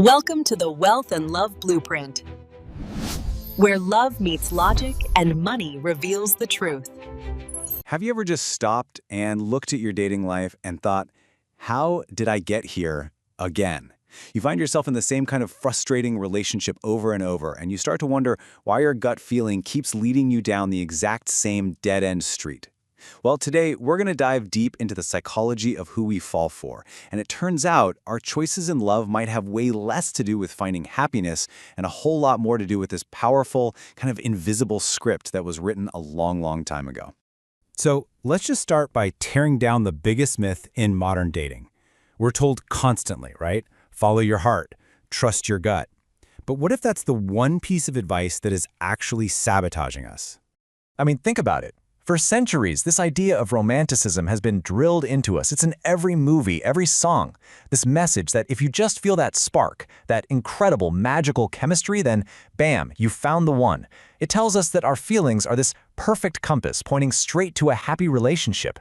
Welcome to the Wealth and Love Blueprint, where love meets logic and money reveals the truth. Have you ever just stopped and looked at your dating life and thought, how did I get here again? You find yourself in the same kind of frustrating relationship over and over, and you start to wonder why your gut feeling keeps leading you down the exact same dead-end street. Well, today we're going to dive deep into the psychology of who we fall for, and it turns out our choices in love might have way less to do with finding happiness and a whole lot more to do with this powerful, kind of invisible script that was written a long, long time ago. So let's just start by tearing down the biggest myth in modern dating. We're told constantly, right? Follow your heart, trust your gut. But what if that's the one piece of advice that is actually sabotaging us? I mean, think about it. For centuries, this idea of romanticism has been drilled into us. It's in every movie, every song. This message that if you just feel that spark, that incredible, magical chemistry, then bam, you found the one. It tells us that our feelings are this perfect compass pointing straight to a happy relationship.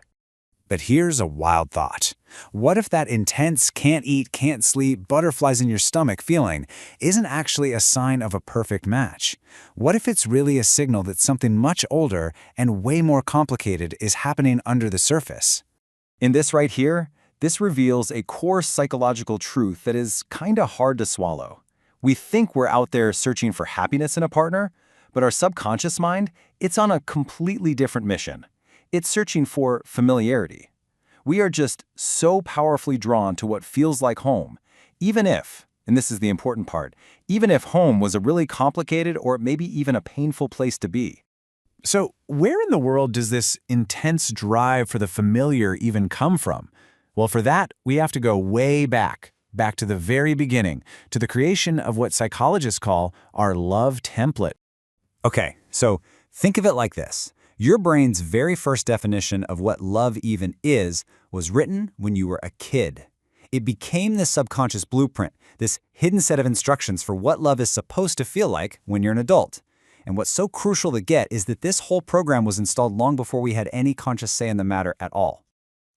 But here's a wild thought. What if that intense, can't eat, can't sleep, butterflies in your stomach feeling isn't actually a sign of a perfect match? What if it's really a signal that something much older and way more complicated is happening under the surface? In this right here, this reveals a core psychological truth that is kinda hard to swallow. We think we're out there searching for happiness in a partner, but our subconscious mind, it's on a completely different mission. It's searching for familiarity. We are just so powerfully drawn to what feels like home, even if, and this is the important part, even if home was a really complicated or maybe even a painful place to be. So where in the world does this intense drive for the familiar even come from? Well, for that, we have to go way back to the very beginning, to the creation of what psychologists call our love template. Okay, so think of it like this. Your brain's very first definition of what love even is was written when you were a kid. It became this subconscious blueprint, this hidden set of instructions for what love is supposed to feel like when you're an adult. And what's so crucial to get is that this whole program was installed long before we had any conscious say in the matter at all.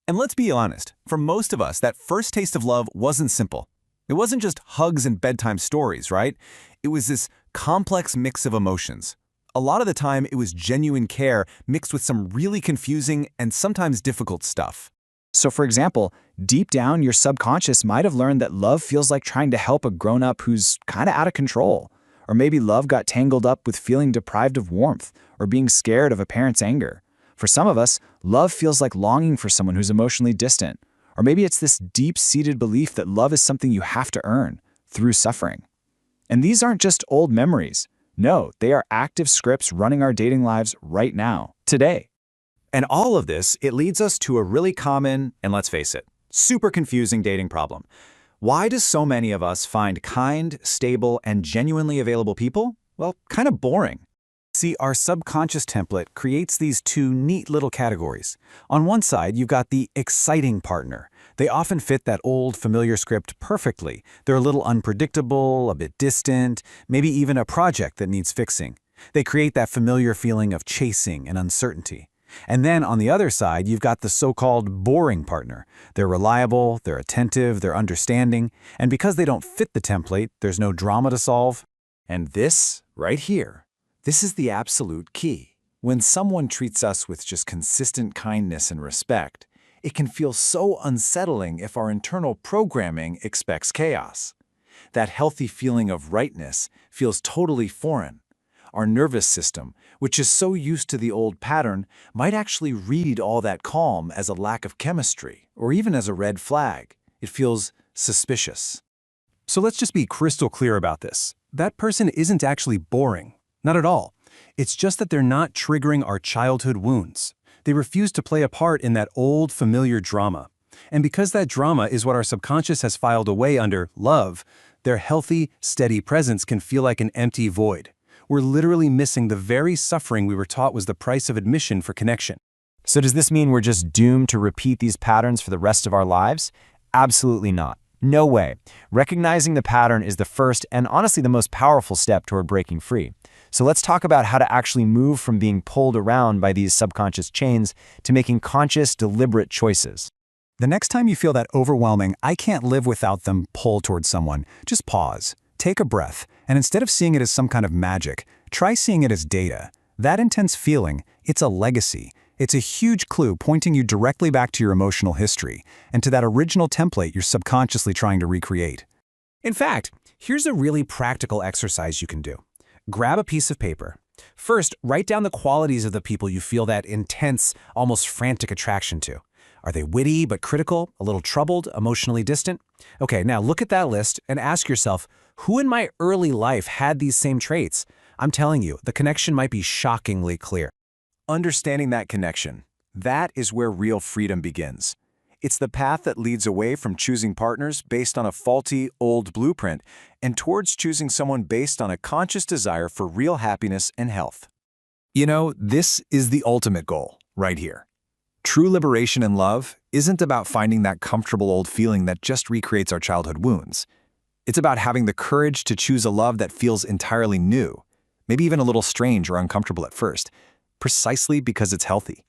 And let's be honest, for most of us, that first taste of love wasn't simple. It wasn't just hugs and bedtime stories, right? It was this complex mix of emotions. A lot of the time, it was genuine care mixed with some really confusing and sometimes difficult stuff. So for example, deep down, your subconscious might have learned that love feels like trying to help a grown-up who's kind of out of control. Or maybe love got tangled up with feeling deprived of warmth or being scared of a parent's anger. For some of us, love feels like longing for someone who's emotionally distant. Or maybe it's this deep-seated belief that love is something you have to earn through suffering. And these aren't just old memories. No, they are active scripts running our dating lives right now, today. And all of this, it leads us to a really common, and let's face it, super confusing dating problem. Why do so many of us find kind, stable, and genuinely available people, well, kind of boring? See, our subconscious template creates these two neat little categories. On one side, you've got the exciting partner. They often fit that old familiar script perfectly. They're a little unpredictable, a bit distant, maybe even a project that needs fixing. They create that familiar feeling of chasing and uncertainty. And then on the other side, you've got the so-called boring partner. They're reliable, they're attentive, they're understanding, and because they don't fit the template, there's no drama to solve. And this, right here, this is the absolute key. When someone treats us with just consistent kindness and respect, it can feel so unsettling if our internal programming expects chaos. That healthy feeling of rightness feels totally foreign. Our nervous system, which is so used to the old pattern, might actually read all that calm as a lack of chemistry, or even as a red flag. It feels suspicious. So let's just be crystal clear about this. That person isn't actually boring. Not at all. It's just that they're not triggering our childhood wounds. They refuse to play a part in that old, familiar drama. And because that drama is what our subconscious has filed away under love, their healthy, steady presence can feel like an empty void. We're literally missing the very suffering we were taught was the price of admission for connection. So does this mean we're just doomed to repeat these patterns for the rest of our lives? Absolutely not. No way. Recognizing the pattern is the first and honestly the most powerful step toward breaking free. So let's talk about how to actually move from being pulled around by these subconscious chains to making conscious, deliberate choices. The next time you feel that overwhelming, I can't live without them pull towards someone, just pause, take a breath, and instead of seeing it as some kind of magic, try seeing it as data. That intense feeling, it's a legacy. It's a huge clue pointing you directly back to your emotional history and to that original template you're subconsciously trying to recreate. In fact, here's a really practical exercise you can do. Grab a piece of paper. First, write down the qualities of the people you feel that intense, almost frantic attraction to. Are they witty but critical, a little troubled, emotionally distant? Okay, now look at that list and ask yourself, who in my early life had these same traits? I'm telling you, the connection might be shockingly clear. Understanding that connection, that is where real freedom begins. It's the path that leads away from choosing partners based on a faulty, old blueprint and towards choosing someone based on a conscious desire for real happiness and health. You know, this is the ultimate goal, right here. True liberation in love isn't about finding that comfortable old feeling that just recreates our childhood wounds. It's about having the courage to choose a love that feels entirely new, maybe even a little strange or uncomfortable at first, precisely because it's healthy.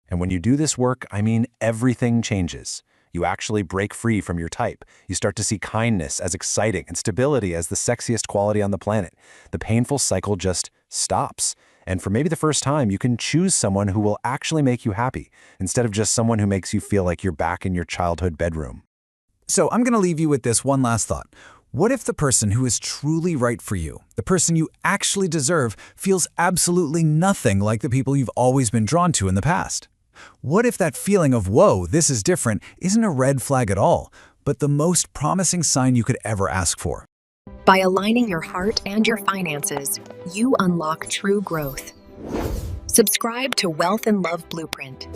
And when you do this work, I mean, everything changes. You actually break free from your type. You start to see kindness as exciting and stability as the sexiest quality on the planet. The painful cycle just stops. And for maybe the first time, you can choose someone who will actually make you happy, instead of just someone who makes you feel like you're back in your childhood bedroom. So I'm going to leave you with this one last thought. What if the person who is truly right for you, the person you actually deserve, feels absolutely nothing like the people you've always been drawn to in the past? What if that feeling of, whoa, this is different, isn't a red flag at all, but the most promising sign you could ever ask for? By aligning your heart and your finances, you unlock true growth. Subscribe to Wealth and Love Blueprint.